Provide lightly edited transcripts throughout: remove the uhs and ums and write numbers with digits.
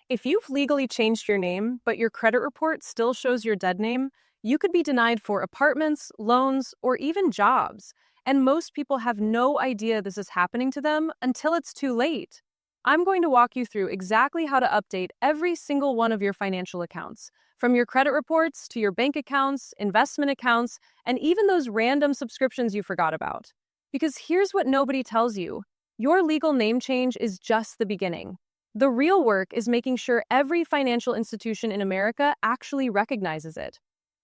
If you've legally changed your name, but your credit report still shows your dead name, you could be denied for apartments, loans, or even jobs. And most people have no idea this is happening to them until it's too late. I'm going to walk you through exactly how to update every single one of your financial accounts, from your credit reports to your bank accounts, investment accounts, and even those random subscriptions you forgot about. Because here's what nobody tells you: your legal name change is just the beginning. The real work is making sure every financial institution in America actually recognizes it.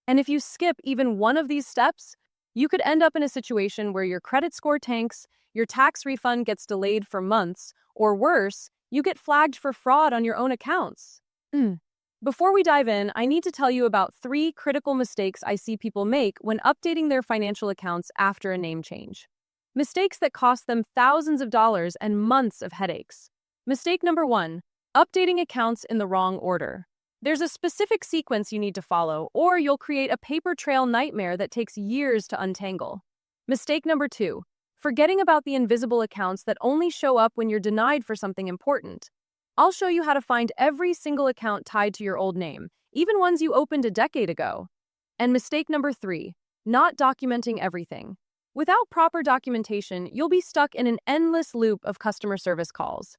And if you skip even one of these steps, you could end up in a situation where your credit score tanks, your tax refund gets delayed for months, or worse, you get flagged for fraud on your own accounts. Before we dive in, I need to tell you about 3 critical mistakes I see people make when updating their financial accounts after a name change. Mistakes that cost them thousands of dollars and months of headaches. Mistake number 1, updating accounts in the wrong order. There's a specific sequence you need to follow, or you'll create a paper trail nightmare that takes years to untangle. Mistake number 2, forgetting about the invisible accounts that only show up when you're denied for something important. I'll show you how to find every single account tied to your old name, even ones you opened a decade ago. And mistake number 3, not documenting everything. Without proper documentation, you'll be stuck in an endless loop of customer service calls.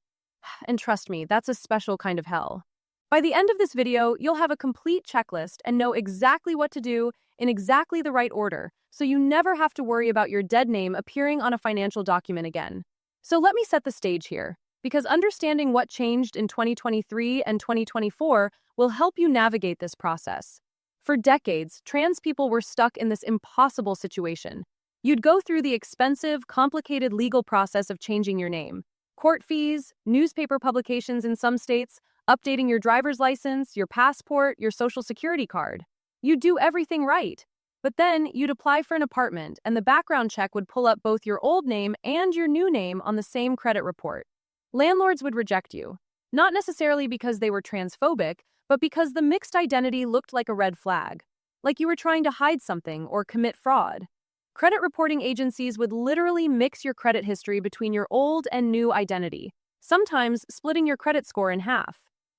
And trust me, that's a special kind of hell. By the end of this video, you'll have a complete checklist and know exactly what to do in exactly the right order, so you never have to worry about your dead name appearing on a financial document again. So let me set the stage here, because understanding what changed in 2023 and 2024 will help you navigate this process. For decades, trans people were stuck in this impossible situation. You'd go through the expensive, complicated legal process of changing your name. Court fees, newspaper publications in some states, updating your driver's license, your passport, your social security card. You'd do everything right. But then you'd apply for an apartment, and the background check would pull up both your old name and your new name on the same credit report. Landlords would reject you, not necessarily because they were transphobic, but because the mixed identity looked like a red flag, like you were trying to hide something or commit fraud. Credit reporting agencies would literally mix your credit history between your old and new identity, sometimes splitting your credit score in half.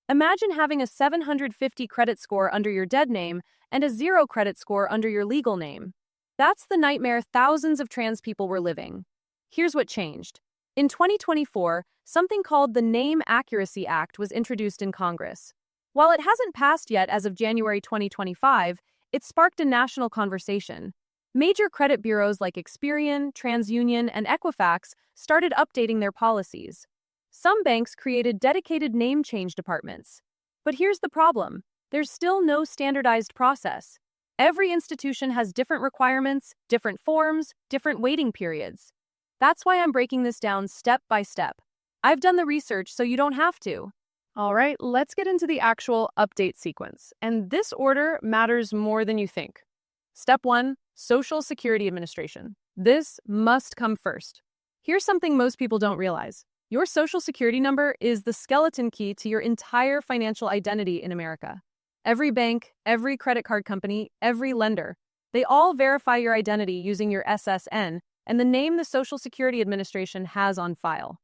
Imagine having a 750 credit score under your dead name and a 0 credit score under your legal name. That's the nightmare thousands of trans people were living. Here's what changed. In 2024, something called the Name Accuracy Act was introduced in Congress. While it hasn't passed yet as of January 2025, it sparked a national conversation. Major credit bureaus like Experian, TransUnion, and Equifax started updating their policies. Some banks created dedicated name change departments. But here's the problem: there's still no standardized process. Every institution has different requirements, different forms, different waiting periods. That's why I'm breaking this down step by step. I've done the research so you don't have to. All right, let's get into the actual update sequence. And this order matters more than you think. Step 1, Social Security Administration. This must come first. Here's something most people don't realize. Your Social Security number is the skeleton key to your entire financial identity in America. Every bank, every credit card company, every lender, they all verify your identity using your SSN and the name the Social Security Administration has on file.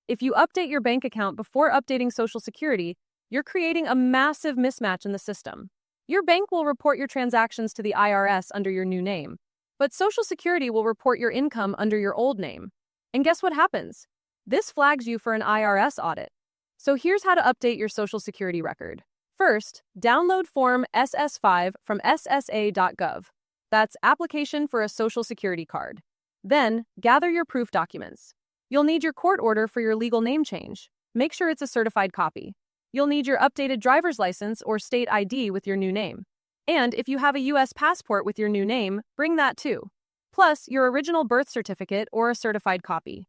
If you update your bank account before updating Social Security, you're creating a massive mismatch in the system. Your bank will report your transactions to the IRS under your new name, but Social Security will report your income under your old name. And guess what happens? This flags you for an IRS audit. So here's how to update your Social Security record. First, download Form SS5 from ssa.gov. That's Application for a Social Security Card. Then, gather your proof documents. You'll need your court order for your legal name change. Make sure it's a certified copy. You'll need your updated driver's license or state ID with your new name. And if you have a U.S. passport with your new name, bring that too. Plus, your original birth certificate or a certified copy.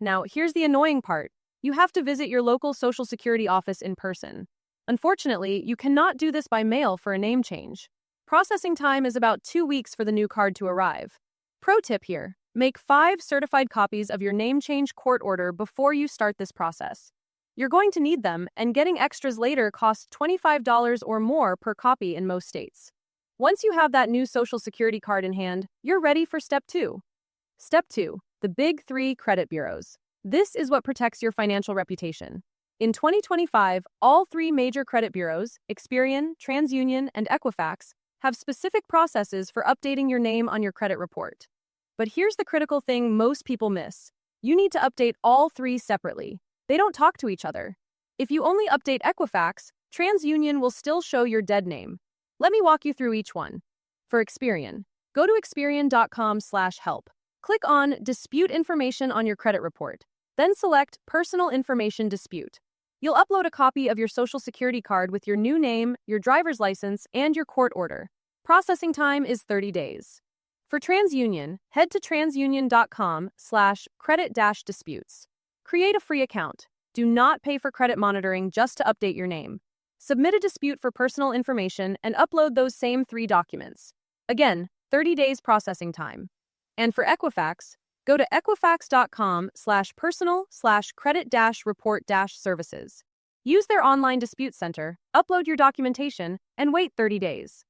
Now, here's the annoying part. You have to visit your local Social Security office in person. Unfortunately, you cannot do this by mail for a name change. Processing time is about 2 weeks for the new card to arrive. Pro tip here: make 5 certified copies of your name change court order before you start this process. You're going to need them, and getting extras later costs $25 or more per copy in most states. Once you have that new Social Security card in hand, you're ready for Step 2. Step 2, the Big 3 credit bureaus. This is what protects your financial reputation. In 2025, all three major credit bureaus, Experian, TransUnion, and Equifax, have specific processes for updating your name on your credit report. But here's the critical thing most people miss. You need to update all three separately. They don't talk to each other. If you only update Equifax, TransUnion will still show your dead name. Let me walk you through each one. For Experian, go to experian.com/help. Click on Dispute Information on your credit report. Then select Personal Information Dispute. You'll upload a copy of your Social Security card with your new name, your driver's license, and your court order. Processing time is 30 days. For TransUnion, head to transunion.com/credit-disputes. Create a free account. Do not pay for credit monitoring just to update your name. Submit a dispute for personal information and upload those same three documents. Again, 30 days processing time. And for Equifax, go to equifax.com/personal/credit-report-services. Use their online dispute center, upload your documentation, and wait 30 days.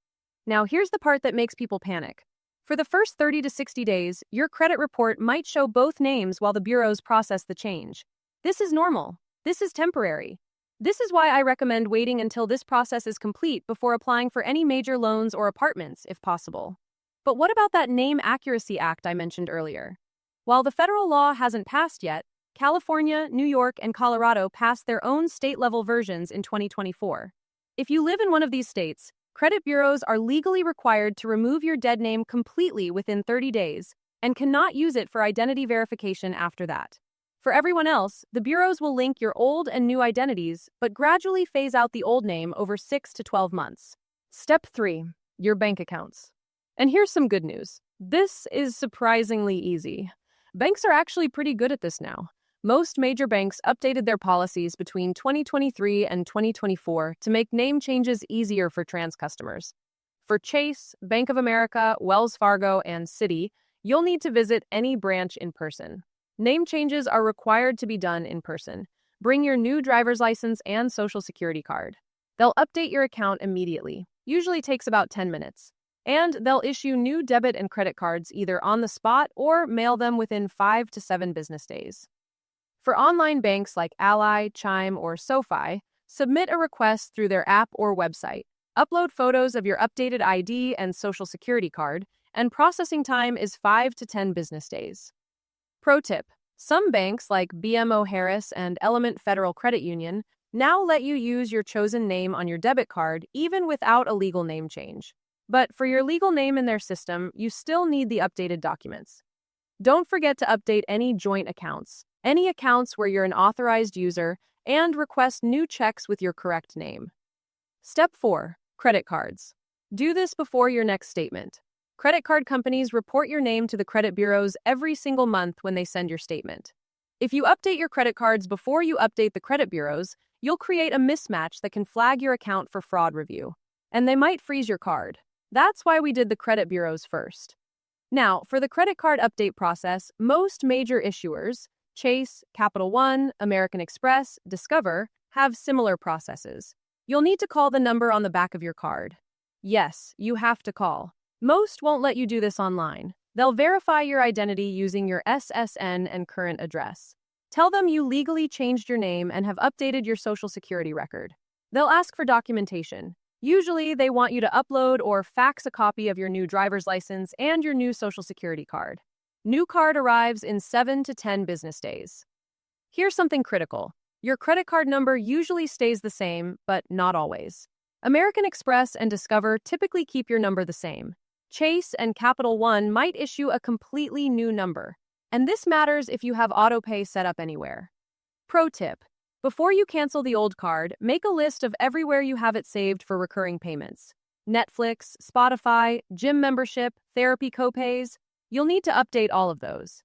Now here's the part that makes people panic. For the first 30 to 60 days, your credit report might show both names while the bureaus process the change. This is normal. This is temporary. This is why I recommend waiting until this process is complete before applying for any major loans or apartments, if possible. But what about that Name Accuracy Act I mentioned earlier? While the federal law hasn't passed yet, California, New York, and Colorado passed their own state-level versions in 2024. If you live in one of these states, credit bureaus are legally required to remove your dead name completely within 30 days and cannot use it for identity verification after that. For everyone else, the bureaus will link your old and new identities, but gradually phase out the old name over 6 to 12 months. Step 3. Your bank accounts. And here's some good news. This is surprisingly easy. Banks are actually pretty good at this now. Most major banks updated their policies between 2023 and 2024 to make name changes easier for trans customers. For Chase, Bank of America, Wells Fargo, and Citi, you'll need to visit any branch in person. Name changes are required to be done in person. Bring your new driver's license and social security card. They'll update your account immediately. Usually takes about 10 minutes. And they'll issue new debit and credit cards either on the spot or mail them within 5 to 7 business days. For online banks like Ally, Chime, or SoFi, submit a request through their app or website. Upload photos of your updated ID and social security card, and processing time is 5 to 10 business days. Pro tip: some banks like BMO Harris and Element Federal Credit Union now let you use your chosen name on your debit card even without a legal name change. But for your legal name in their system, you still need the updated documents. Don't forget to update any joint accounts, any accounts where you're an authorized user, and request new checks with your correct name. Step 4. Credit cards. Do this before your next statement. Credit card companies report your name to the credit bureaus every single month when they send your statement. If you update your credit cards before you update the credit bureaus, you'll create a mismatch that can flag your account for fraud review. And they might freeze your card. That's why we did the credit bureaus first. Now, for the credit card update process, most major issuers, Chase, Capital One, American Express, Discover, have similar processes. You'll need to call the number on the back of your card. Yes, you have to call. Most won't let you do this online. They'll verify your identity using your SSN and current address. Tell them you legally changed your name and have updated your social security record. They'll ask for documentation. Usually, they want you to upload or fax a copy of your new driver's license and your new social security card. New card arrives in 7 to 10 business days. Here's something critical. Your credit card number usually stays the same, but not always. American Express and Discover typically keep your number the same. Chase and Capital One might issue a completely new number. And this matters if you have Autopay set up anywhere. Pro tip: before you cancel the old card, make a list of everywhere you have it saved for recurring payments. Netflix, Spotify, gym membership, therapy copays. You'll need to update all of those.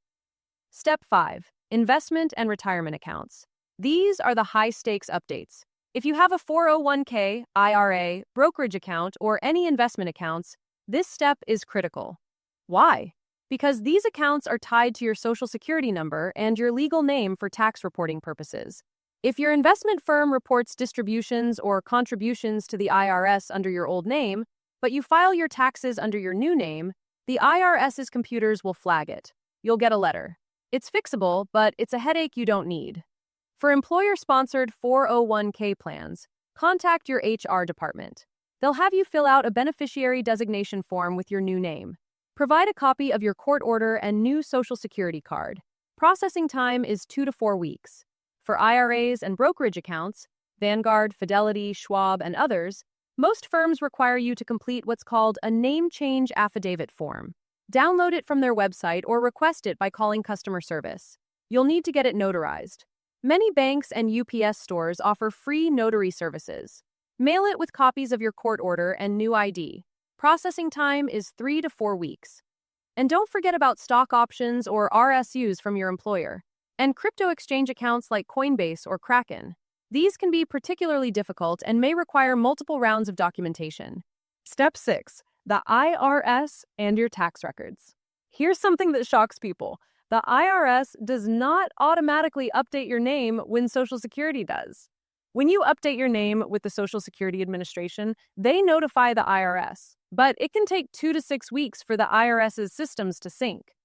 Step 5. Investment and retirement accounts. These are the high-stakes updates. If you have a 401k, IRA, brokerage account, or any investment accounts, this step is critical. Why? Because these accounts are tied to your social security number and your legal name for tax reporting purposes. If your investment firm reports distributions or contributions to the IRS under your old name, but you file your taxes under your new name, the IRS's computers will flag it. You'll get a letter. It's fixable, but it's a headache you don't need. For employer-sponsored 401k plans, contact your HR department. They'll have you fill out a beneficiary designation form with your new name. Provide a copy of your court order and new Social Security card. Processing time is 2 to 4 weeks. For IRAs and brokerage accounts, Vanguard, Fidelity, Schwab, and others, most firms require you to complete what's called a name change affidavit form. Download it from their website or request it by calling customer service. You'll need to get it notarized. Many banks and UPS stores offer free notary services. Mail it with copies of your court order and new ID. Processing time is 3 to 4 weeks. And don't forget about stock options or RSUs from your employer. And crypto exchange accounts like Coinbase or Kraken. These can be particularly difficult and may require multiple rounds of documentation. Step 6. The IRS and your tax records. Here's something that shocks people. The IRS does not automatically update your name when Social Security does. When you update your name with the Social Security Administration, they notify the IRS, but it can take 2 to 6 weeks for the IRS's systems to sync.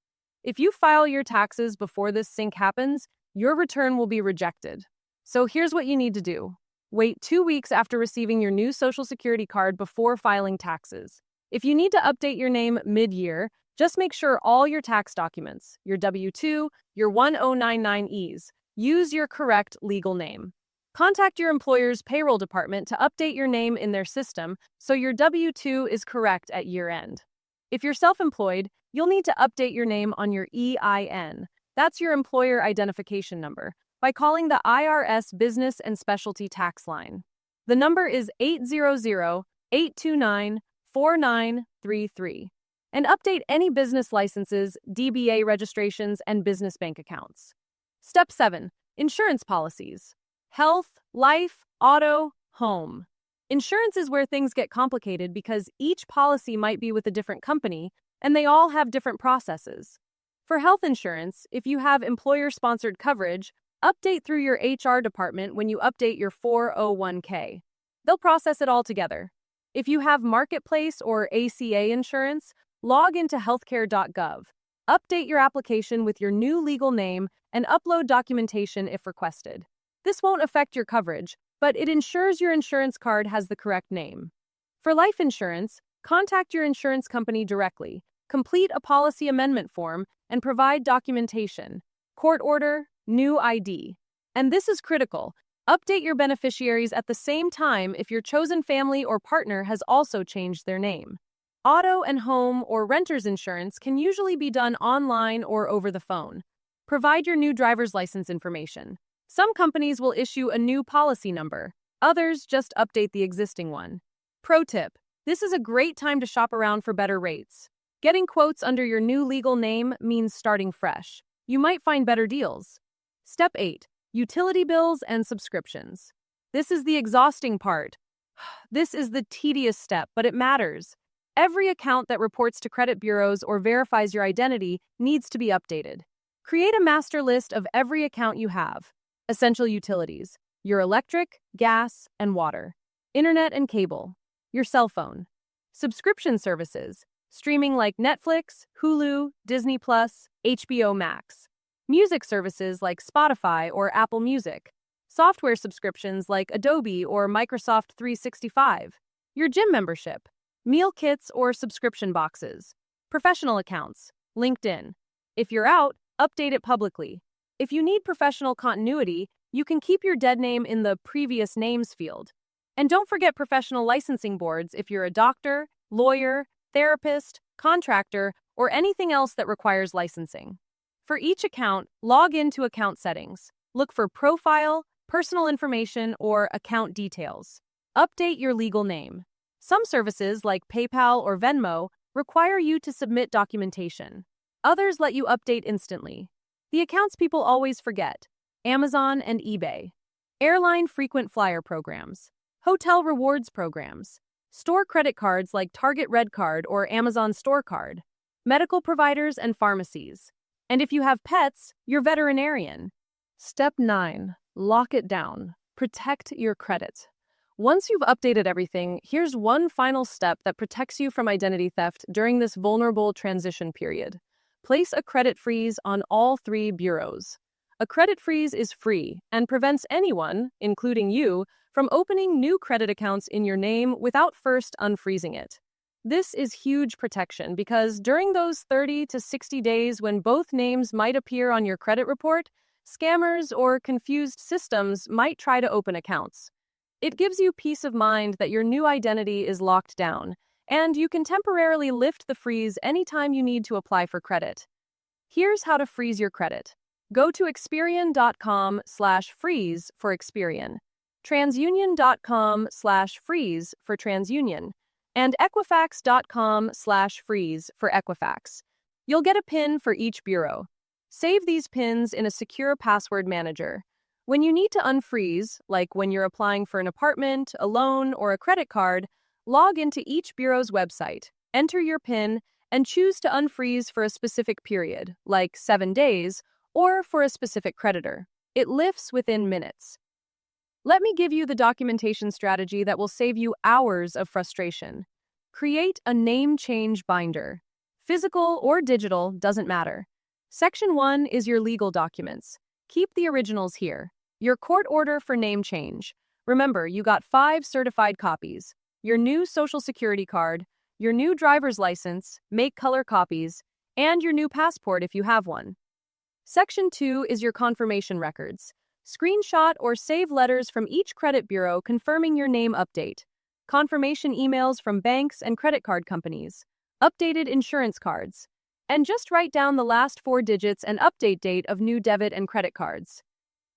If you file your taxes before this sync happens, your return will be rejected. So here's what you need to do. Wait 2 weeks after receiving your new Social Security card before filing taxes. If you need to update your name mid-year, just make sure all your tax documents, your W-2, your 1099-Es, use your correct legal name. Contact your employer's payroll department to update your name in their system so your W-2 is correct at year-end. If you're self-employed, you'll need to update your name on your EIN. That's your employer identification number, by calling the IRS Business and Specialty Tax Line. The number is 800-829-4933. And update any business licenses, DBA registrations, and business bank accounts. Step 7. Insurance policies. Health, life, auto, home. Insurance is where things get complicated because each policy might be with a different company, and they all have different processes. For health insurance, if you have employer-sponsored coverage, update through your HR department when you update your 401k. They'll process it all together. If you have Marketplace or ACA insurance, log into healthcare.gov. Update your application with your new legal name and upload documentation if requested. This won't affect your coverage, but it ensures your insurance card has the correct name. For life insurance, contact your insurance company directly, complete a policy amendment form, and provide documentation, court order, new ID. And this is critical. Update your beneficiaries at the same time if your chosen family or partner has also changed their name. Auto and home or renter's insurance can usually be done online or over the phone. Provide your new driver's license information. Some companies will issue a new policy number. Others just update the existing one. Pro tip: this is a great time to shop around for better rates. Getting quotes under your new legal name means starting fresh. You might find better deals. Step 8. Utility bills and subscriptions. This is the exhausting part. This is the tedious step, but it matters. Every account that reports to credit bureaus or verifies your identity needs to be updated. Create a master list of every account you have. Essential utilities: your electric, gas, and water. Internet and cable. Your cell phone. Subscription services: streaming like Netflix, Hulu, Disney+, HBO Max. Music services like Spotify or Apple Music. Software subscriptions like Adobe or Microsoft 365. Your gym membership. Meal kits or subscription boxes. Professional accounts. LinkedIn. If you're out, update it publicly. If you need professional continuity, you can keep your dead name in the previous names field. And don't forget professional licensing boards if you're a doctor, lawyer, therapist, contractor, or anything else that requires licensing. For each account, log into account settings. Look for profile, personal information, or account details. Update your legal name. Some services, like PayPal or Venmo, require you to submit documentation. Others let you update instantly. The accounts people always forget: Amazon and eBay. Airline frequent flyer programs. Hotel rewards programs. Store credit cards like Target Red Card or Amazon Store Card. Medical providers and pharmacies. And if you have pets, your veterinarian. Step 9. Lock it down. Protect your credit. Once you've updated everything, here's one final step that protects you from identity theft during this vulnerable transition period. Place a credit freeze on all 3 bureaus. A credit freeze is free and prevents anyone, including you, from opening new credit accounts in your name without first unfreezing it. This is huge protection because during those 30 to 60 days when both names might appear on your credit report, scammers or confused systems might try to open accounts. It gives you peace of mind that your new identity is locked down, and you can temporarily lift the freeze anytime you need to apply for credit. Here's how to freeze your credit. Go to Experian.com/freeze for Experian, TransUnion.com/freeze for TransUnion, and Equifax.com/freeze for Equifax. You'll get a PIN for each bureau. Save these PINs in a secure password manager. When you need to unfreeze, like when you're applying for an apartment, a loan, or a credit card, log into each bureau's website, enter your PIN, and choose to unfreeze for a specific period, like 7 days, or for a specific creditor. It lifts within minutes. Let me give you the documentation strategy that will save you hours of frustration. Create a name change binder. Physical or digital, doesn't matter. Section 1 is your legal documents. Keep the originals here. Your court order for name change. Remember, you got 5 certified copies. Your new social security card, your new driver's license, make color copies, and your new passport if you have one. Section 2 is your confirmation records. Screenshot or save letters from each credit bureau confirming your name update. Confirmation emails from banks and credit card companies. Updated insurance cards. And just write down the last 4 digits and update date of new debit and credit cards.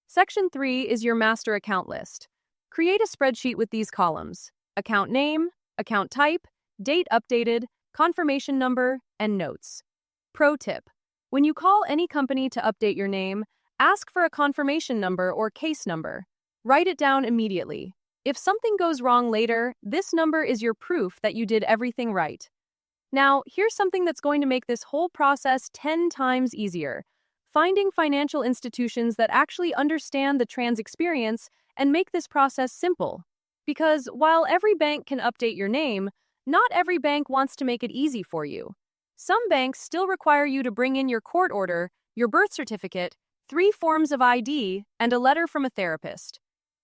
Section 3 is your master account list. Create a spreadsheet with these columns: account name, account type, date updated, confirmation number, and notes. Pro tip: when you call any company to update your name, ask for a confirmation number or case number. Write it down immediately. If something goes wrong later, this number is your proof that you did everything right. Now, here's something that's going to make this whole process 10 times easier. Finding financial institutions that actually understand the trans experience and make this process simple. Because while every bank can update your name, not every bank wants to make it easy for you. Some banks still require you to bring in your court order, your birth certificate, 3 forms of ID, and a letter from a therapist.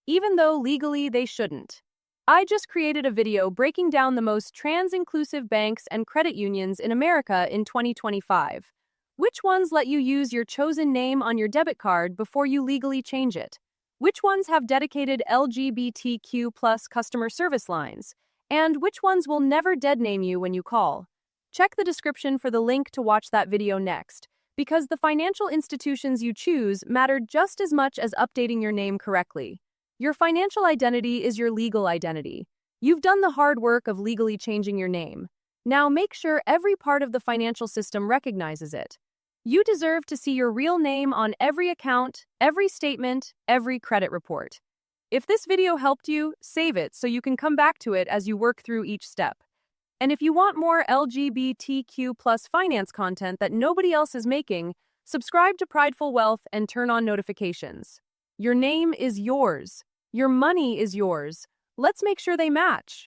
Even though legally they shouldn't. I just created a video breaking down the most trans-inclusive banks and credit unions in America in 2025. Which ones let you use your chosen name on your debit card before you legally change it? Which ones have dedicated LGBTQ+ customer service lines? And which ones will never deadname you when you call? Check the description for the link to watch that video next, because the financial institutions you choose matter just as much as updating your name correctly. Your financial identity is your legal identity. You've done the hard work of legally changing your name. Now make sure every part of the financial system recognizes it. You deserve to see your real name on every account, every statement, every credit report. If this video helped you, save it so you can come back to it as you work through each step. And if you want more LGBTQ+ finance content that nobody else is making, subscribe to Prideful Wealth and turn on notifications. Your name is yours. Your money is yours. Let's make sure they match.